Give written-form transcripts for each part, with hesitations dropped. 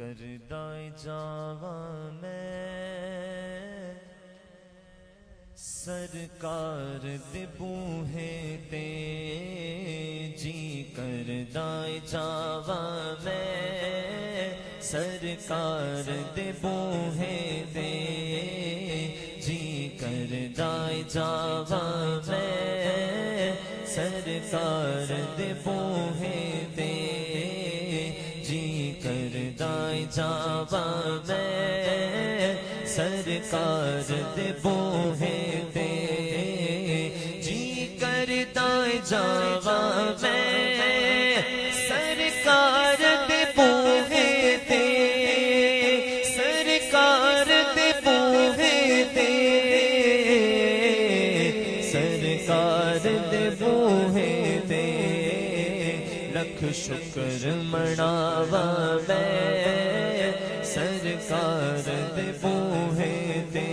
کردائے جاواں میں سرکار دے بوہے تے جی کردائے جاواں میں سرکار دے بوہے تے جی کردائے جاواں میں سرکار دے بوہے تے جی کردائے جاواں میں سرکار دے بوہے تے جی کردائے جاواں میں سرکار دے بوہے تے سرکار دے بوہے تے سرکار دے بوہے تے لکھ شکر مناواں میں سرکار دے بوہے تے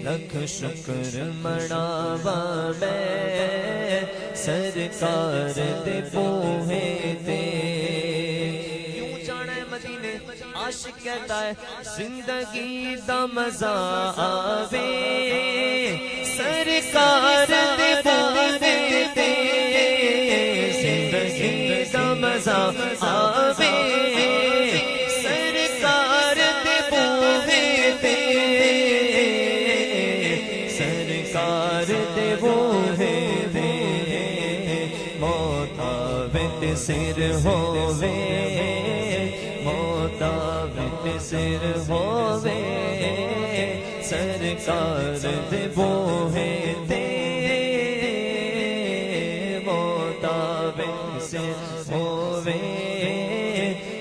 لکھ شکر مناواں میں سرکار دے بوہے تے کیوں جانا ہے مدینے عاشق کہتا ہے زندگی دا مزہ آوے سرکار دے بوہے تے زندگی دا مزہ آوے سرکار دے بوہے تے سرکار دے بوہے تے موت آوے تے سر ہووے موت آوے تے سر ہووے سرکار دے بوہے تے موت آوے تے سر ہووے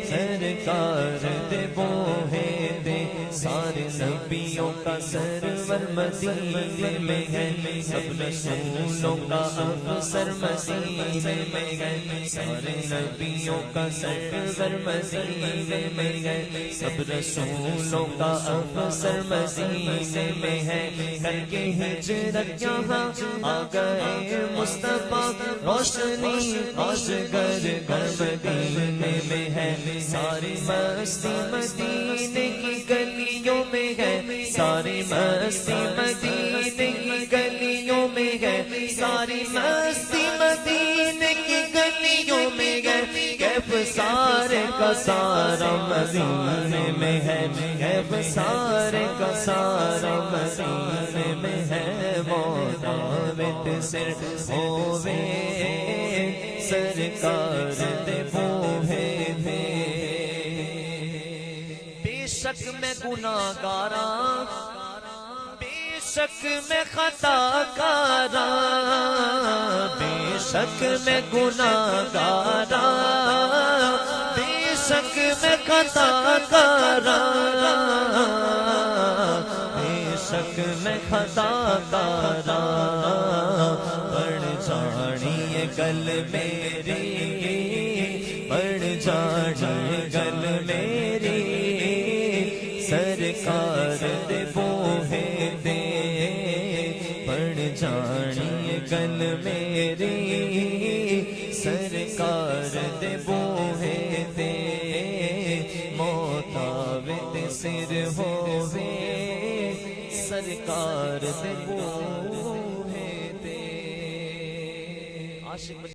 سرکار دے بوہے تے سارے نبیوں کا سرور مدینے میں ہے سب رسولوں کا افسر مدینے میں ہے سارے نبیوں کا سرور مدینے میں ہے سب رسولوں کا افسر مدینے میں ہے کر کے ہجرت یہاں آ گئے مصطفیٰ روشنی ازگر گھر مدینے میں ہے ساری مستی مدینے کی گلیوں میں ہے ساری مستی مدینے کی گلیوں میں ہے ساری مستی مدینے کی گلیوں میں ہے کیف سارے کا سارا مدینے میں ہے کیف سارے کا سارا مدینے میں ہے موت آوے تے سر ہووے سرکار دے بوہے تے بے شک میں گناہگاراں بے شک میں خطا کاراں بے شک میں گناہگاراں بے شک میں خطا کاراں بے شک میں خطا کاراں بڑھ جانی ہے گل میری بڑھ جانی گل میری سرکار دے بوہے تے بڑھ جانی گل میری سرکار دے بوہے تے موت آوے تے سر ہووے سرکار دے بوہے تے عاشق